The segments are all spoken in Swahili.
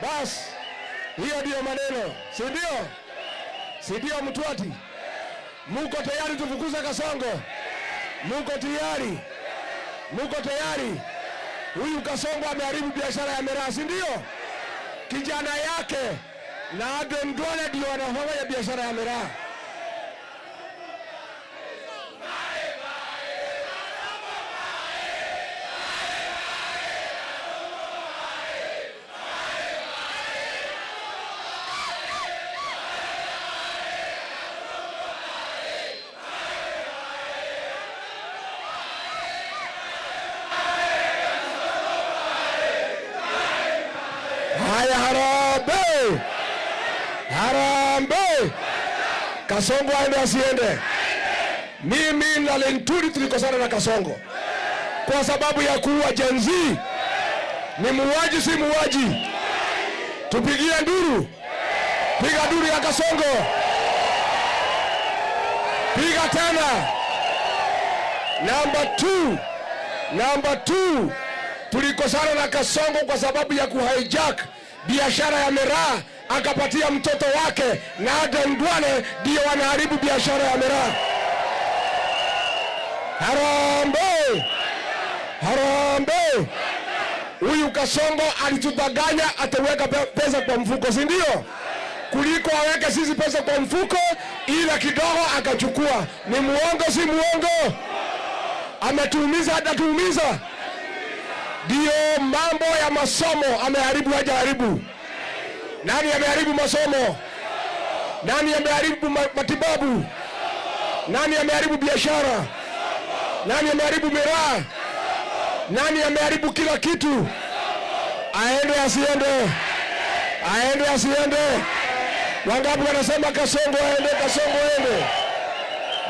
Basi hiyo ndio maneno, si ndio? Si ndio Mtwati? Muko tayari tufukuze Kasongo? Muko tayari? Muko tayari? Huyu Kasongo ameharibu biashara ya miraa, si ndio? Kijana yake na Aden Duale ndio wanafanya biashara ya miraa. Haya, harambee! Harambee! Kasongo aende asiende? Mimi na Lenturi tulikosana na Kasongo kwa sababu ya kuua Gen Z. Ni muuaji si muuaji? Tupigie nduru. Piga nduru ya Kasongo. Piga tena. Number 2. Tulikosana na Kasongo kwa sababu ya kuhijack biashara ya miraa, akapatia mtoto wake na Aden Duale ndio wanaharibu biashara ya miraa. Harambee! Harambee! Huyu Kasongo alitudanganya ataweka pesa kwa mfuko, si ndio? Kuliko aweke sisi pesa kwa mfuko, ila kidogo akachukua. Ni muongo si muongo? Ametuumiza, atatuumiza. Ndio mambo ya masomo ameharibu, hajaharibu. Nani ameharibu masomo? Nani ameharibu matibabu? Nani ameharibu biashara? Nani ameharibu miraa? Nani ameharibu kila kitu? Aende asiende? Aende asiende? Wangapi wanasema Kasongo aende, Kasongo aende?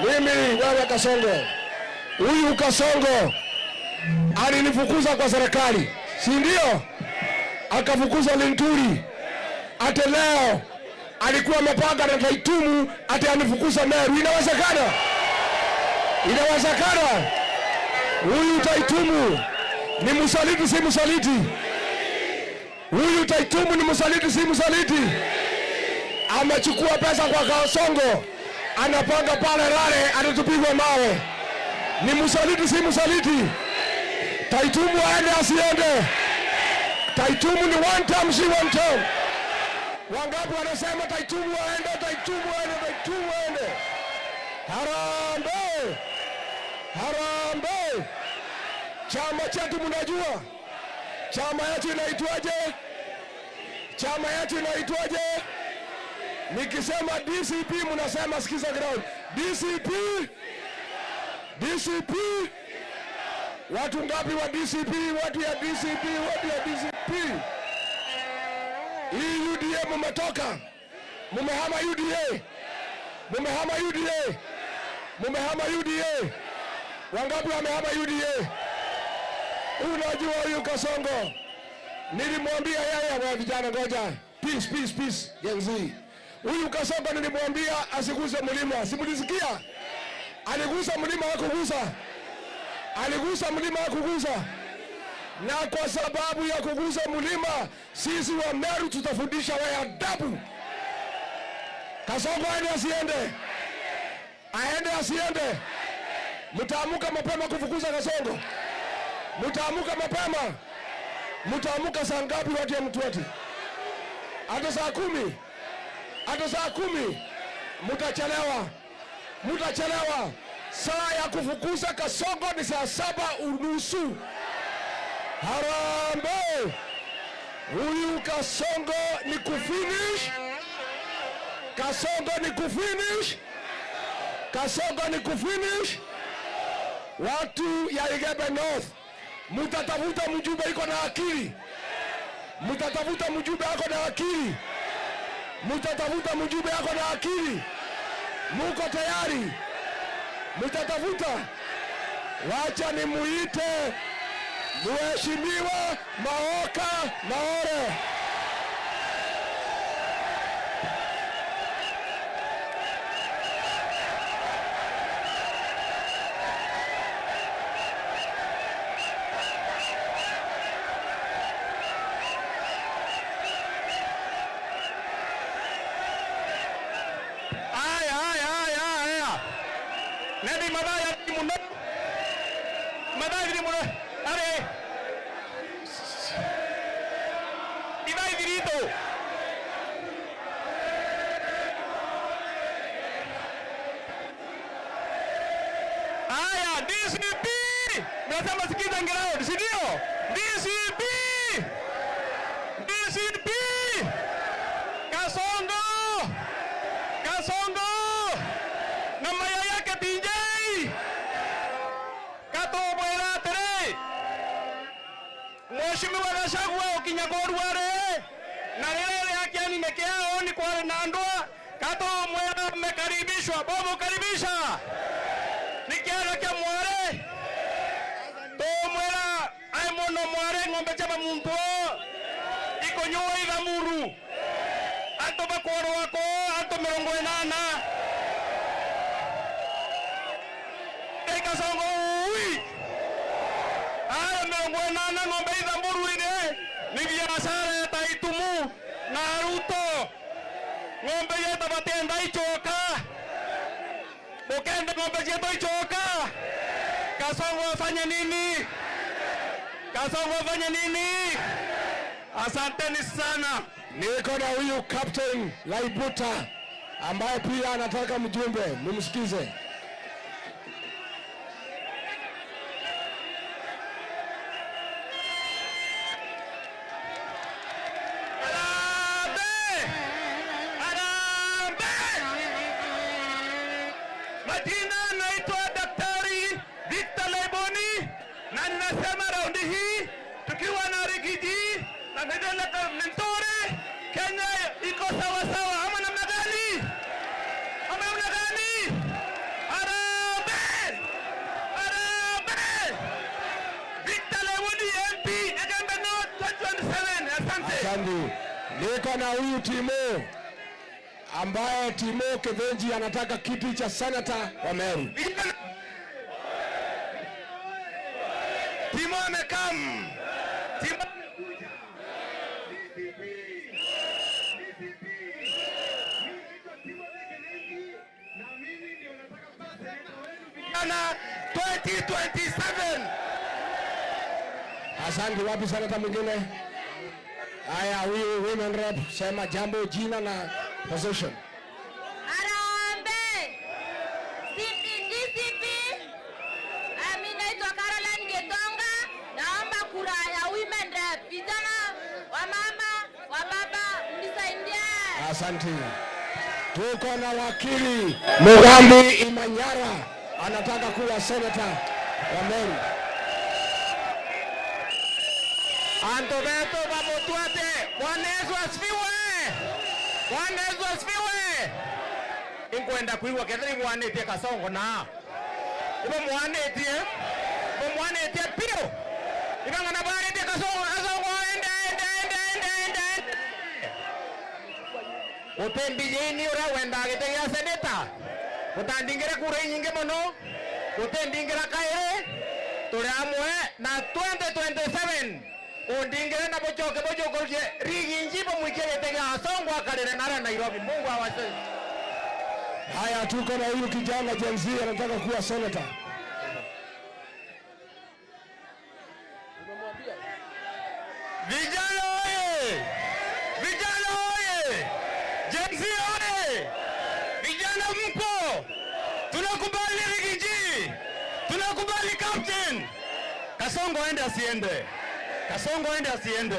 Mimi wewe Kasongo. Huyu Kasongo alinifukuza kwa serikali, si ndio? Akafukuza Lenturi. Ate leo alikuwa amepanga na Taitumu ate anifukuza Meru. Inawezekana? Inawezekana? Huyu Taitumu ni msaliti si msaliti? Huyu Taitumu ni msaliti si msaliti? Amechukua pesa kwa Kasongo, anapanga pale Rale atatupigwa mawe. Ni msaliti si msaliti? Taitumu aende asiende? Taitumu ni one term si one term? Wangapi wanasema Taitumu aende, Taitumu aende, Taitumu aende? Harambee! Harambee! Chama chetu mnajua? Chama yetu inaitwaje? Chama yetu inaitwaje? Nikisema DCP mnasema sikiza ground. DCP! DCP! Watu ngapi wa DCP? Watu ya DCP, watu ya DCP. Hii UDA mmetoka. Mmehama UDA. Mmehama UDA. Mmehama UDA. Wangapi wamehama UDA? Unajua huyu Kasongo, nilimwambia yeye wa vijana, ngoja. Peace, peace, peace. Gen Z. Huyu Kasongo nilimwambia asiguse mlima. Simulisikia? Aligusa mlima hakugusa. Aligusa mlima hakugusa. Na kwa sababu ya kugusa mlima, sisi wa Meru tutafundisha wewe adabu. Kasongo aende asiende? Aende asiende? Mtaamuka mapema kufukuza Kasongo? Mtaamuka mapema? Mtaamuka saa ngapi watu ya Mtwati? Hata saa 10? Hata saa 10? Mtachelewa. Mtachelewa. Saa ya kufukuza Kasongo ni saa 7:30. Harambee! Huyu Kasongo ni kufinish. Kasongo ni kufinish. Kasongo ni kufinish. Watu ya Igebe North, mutatafuta mjumbe iko na akili. Mutatafuta mjumbe yako na akili. Mutatafuta mjumbe yako na akili. Muko tayari? Mutatafuta? Wacha ni muite Mheshimiwa Maoka Maore. Nadi madaya muno. Madaya muno. Are. Divai dirito. Aya, DCP. Mnasema sikiza ngirao, si ndio? DCP. DCP. Kasongo. Kasongo. Na maya yake TJ. Kato mwela tere. Mheshimiwa Gachagua ukinyagorware. Na leo yake yani mekeao ni kwa nandwa. Kato mwela mekaribishwa. Bobo karibisha. Nikiara kia mware. To mwela ai mono mware ngombe chama muntu. Iko nyua iga muru. Anto bakoro wako, anto mirongo enana. Eka songo ui. Aya mirongo enana ngombe iga muru ine. Ni biashara taitumu. Naruto. Ngombe yeta batenda ichoka. Ukende ngombe yetu ichoka. Kasongo afanye nini? Kasongo afanye nini? Asanteni sana. Niko na huyu Captain Laibuta ambaye pia anataka mjumbe, mumsikize. Majina naitwa Daktari Victor Laiboni na ninasema raundi hii tukiwa na Rigiji na Medela Mentore, Kenya iko sawa sawa ama namna gani? Ama namna gani? Harambee! Harambee! Victor Laiboni MP Egembe North 2027. Asante. Asante. Niko na huyu Timo ambaye Timo Kevenji anataka kiti cha senata wa Meru. Timo amekam. Timo na 2027. Asante. Wapi senata mwingine? Haya, huyu women rep, sema jambo, jina na position. Harambee. DCP. Mimi naitwa Caroline Getonga. Naomba kura ya women rep. Vijana, wamama, wababa, mnisaidie. Asante. Tuko na wakili Mugambi Imanyara anataka kuwa senata wa Meru. Anto beto babotuate. Bwana Yesu asifiwe. Bwana Yesu asifiwe. Inkwenda kuiwa kethiri mwanetie Kasongo na. Ibo mwanetie. Ibo mwanetie pio. Ibanga na mwanetie Kasongo ende. Utembi yini ura wenda gete ya seneta. Utandingira kura nyingi mono. Utendingira kaire. Turi amwe na 2027. Undingire na bochoke rigi njibo mwikere tega Kasongo akarere nara Nairobi. Mungu awasaidie. Haya, tuko na huyu kijana Gen Z anataka kuwa senata. Vijana oye! Vijana oye! Gen Z oye! Vijana mpo! Tunakubali Rigiji! Tunakubali Captain! Kasongo ende asiende. Kasongo ende asiende.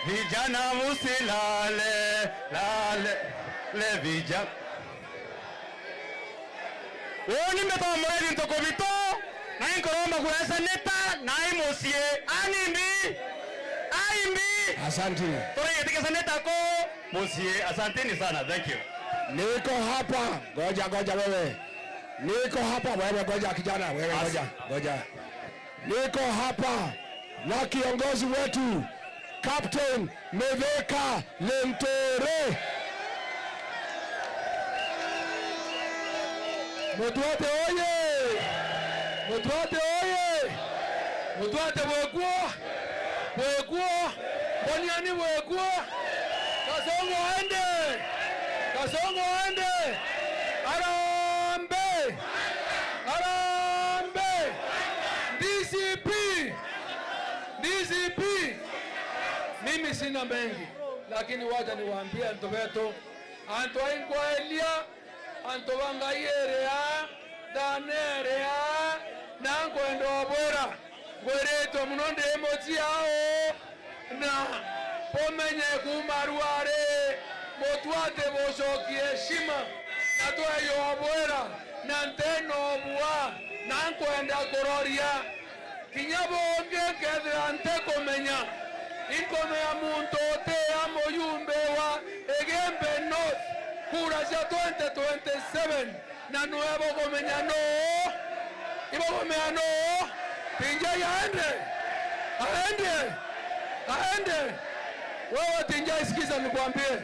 Vijana musilale, le vijana. Woni mbeto mweli ntoko bito. Na inkoromba kwa seneta na imosie. Animbi! Aimbi! Asante. Tore yetike seneta ko mosie. Asanteni sana. Thank you. Niko hapa. Goja wewe. Niko hapa wewe, goja kijana wewe, goja. Niko hapa na kiongozi wetu Captain Meveka Lentore. Mutwate oye! Mutwate oye! Mutwate wekua! Boniani wekua! Kasongo ende! Harambee! DCP. Mimi sina mengi, lakini wacha niwaambie nto wetu anto ingwaelia anto bangayerea danerea nango endo abora gwereto mnonde emoti ao na pomenye kumarware motwate bosoki heshima na toyo abora na nteno bua nango enda kororia kinyabo onge kedrante komenya inkome ya muntu te amoyumbe wa egembe north kura za 2027 na nuevo komenya no ibo komenya no tinja aende wewe tinja isikiza nikwambie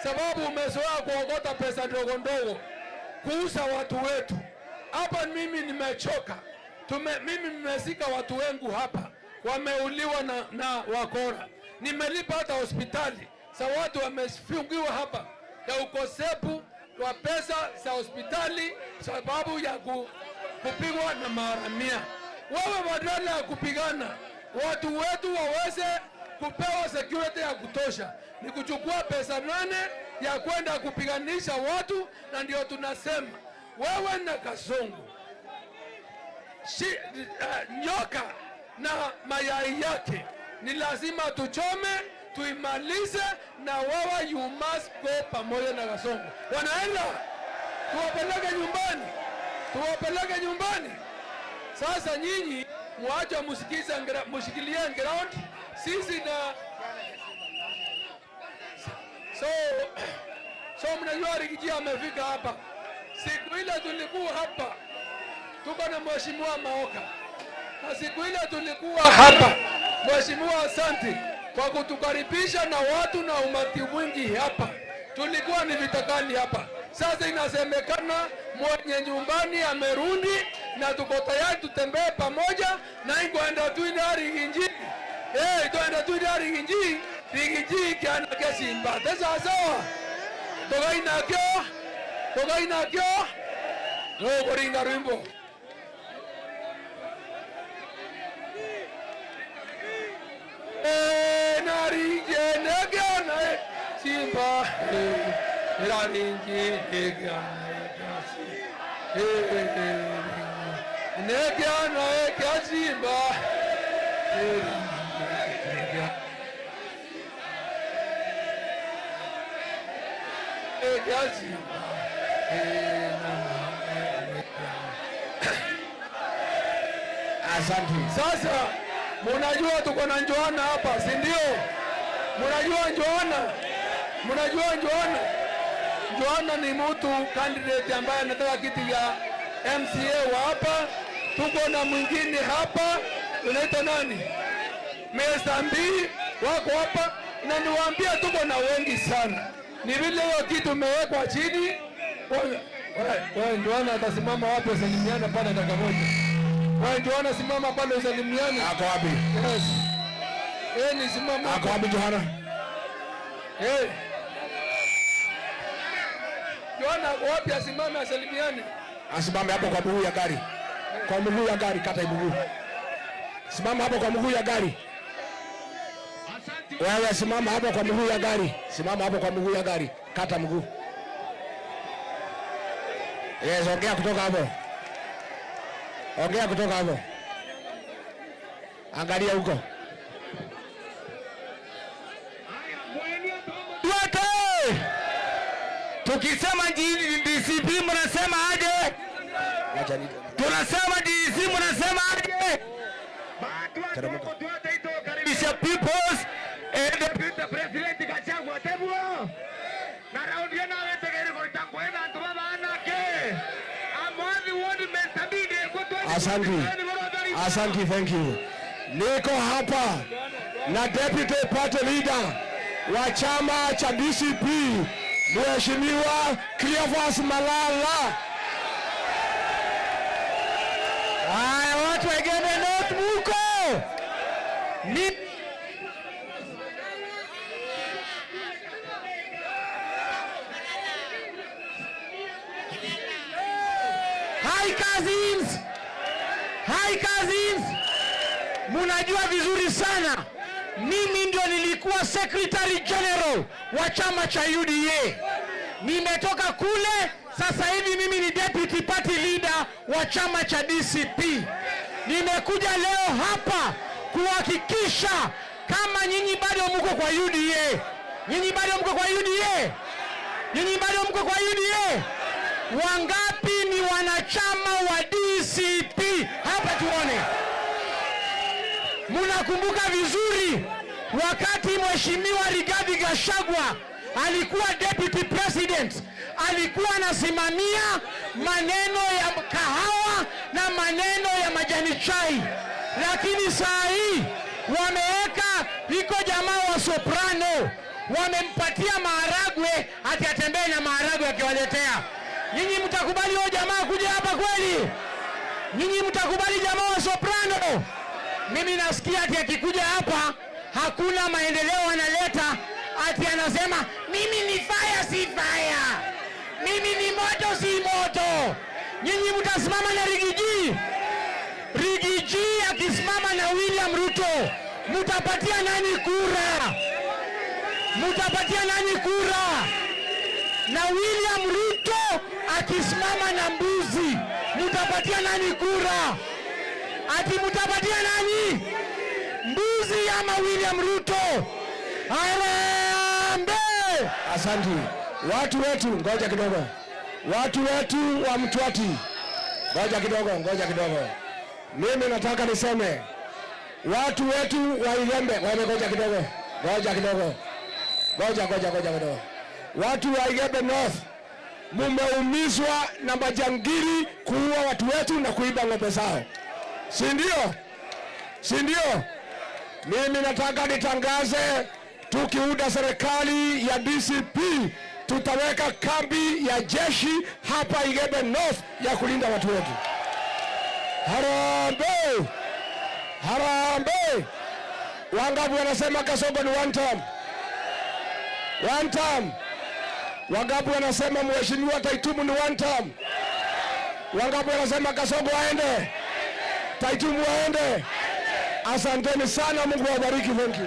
sababu umezoea kuokota pesa ndogo ndogo kuuza watu wetu hapa mimi nimechoka mimi nimesika watu wengu hapa wameuliwa na wakora. Nimelipa hata hospitali za watu wamefungiwa hapa ya ukosefu wa pesa za hospitali sababu ya kupigwa na maharamia. Wewe badala ya kupigana watu wetu waweze kupewa security ya kutosha ni kuchukua pesa nane ya kwenda kupiganisha watu, na ndio tunasema wewe na Kasongo nyoka na mayai yake ni lazima tuchome tuimalize, na wewe you must go pamoja na Kasongo. Wanaenda tuwapeleke nyumbani. Sasa nyinyi muache mushikilie ground sisi na so mnajua Rigiji amefika hapa. Siku ile tulikuwa hapa tuko na Mheshimiwa Maoka, na siku ile tulikuwa hapa Mheshimiwa Asante kwa kutukaribisha na watu na umati mwingi hapa. Tulikuwa ni vitakani hapa. Sasa inasemekana mwenye nyumbani amerudi na tuko tayari tutembee pamoja na ingwenda tuina Rigiji. Tuenda tuina Rigiji kiana kesimba. Tesa sawa. Togaina kyo. No koringa rimbo. Narinje negana simba narinje negana simba Asante. Sasa munajua tuko na Njoana hapa, si ndio? Munajua Njoana? Njoana ni mtu candidate ambaye anataka kiti ya MCA wa hapa. Tuko na mwingine hapa, unaitwa nani? Mesambi wako hapa, na niwaambia tuko na wengi sana. Ni vile hiyo kitu umewekwa chini. Wewe Njoana atasimama wapi usalimiana pale dakika moja? Wewe Njoana simama pale usalimiane. Ako wapi? Yes. Ni simama. Ako wapi Njoana? Njoana ako wapi asimame asalimiane? Asimame hapo kwa mguu ya gari. Kwa mguu ya gari, kata mguu. Simama hapo kwa mguu ya gari. Wewe simama hapo kwa mguu ya gari. Simama hapo kwa mguu ya gari. Kata mguu. Yes, ongea kutoka hapo. Ongea kutoka hapo. Angalia huko. Wote tukisema DCP mnasema aje? Tunasema DCP mnasema aje? Karibisha peoples and the president Gachagua tebuo. Na raundi na wetegere kwa tangoena ntoma anake. Amwadi wodi mesabide kwa Asante, thank you. Niko hapa na deputy party leader wa chama cha DCP Mheshimiwa Cleophas Malala. Haya, watu wengine North muko. Hi cousins. Munajua vizuri sana mimi ndio nilikuwa Secretary General wa chama cha UDA. Nimetoka kule, sasa hivi mimi ni Deputy Party Leader wa chama cha DCP. Nimekuja leo hapa kuhakikisha kama nyinyi bado mko kwa UDA. Nyinyi bado mko kwa UDA? Nyinyi bado mko kwa UDA? Wangapi ni wanachama wa DCP? Hapa tuone. Munakumbuka vizuri wakati Mheshimiwa Rigathi Gachagua alikuwa Deputy President, alikuwa anasimamia maneno ya kahawa na maneno ya majani chai. Lakini saa hii wameweka iko jamaa wa Soprano, wamempatia maharagwe ati atembee na maharagwe akiwaletea. Nyinyi mtakubali huyo jamaa kuja hapa kweli? Nyinyi mtakubali jamaa wa Soprano? Mimi nasikia ati akikuja hapa hakuna maendeleo analeta, ati anasema mimi ni fire si fire, mimi ni moto si moto. Nyinyi mtasimama na Rigiji? Rigiji akisimama na William Ruto, mutapatia nani kura? Mutapatia nani kura? Na William Ruto akisimama na mbuzi, mutapatia nani kura? Ati mutapatia nani? Mbuzi ama William Ruto? Harambee! Asante. Watu wetu, ngoja kidogo. Watu wetu wa Mtwati, ngoja kidogo. Mimi nataka niseme watu wetu wa Igembe, ngoja kidogo. Watu wa Igembe North, mumeumizwa na majangili kuua watu wetu na kuiba ng'ombe zao. Si ndio? Mimi nataka nitangaze, tukiunda serikali ya DCP tutaweka kambi ya jeshi hapa Igembe North ya kulinda watu wetu. Harambee! Wangapi wanasema Kasongo ni one term? Wangapi wanasema Mheshimiwa Taitumu ni one term? Wangapi wanasema Kasongo aende? Taitumu aende? Asanteni sana, Mungu awabariki. Thank you.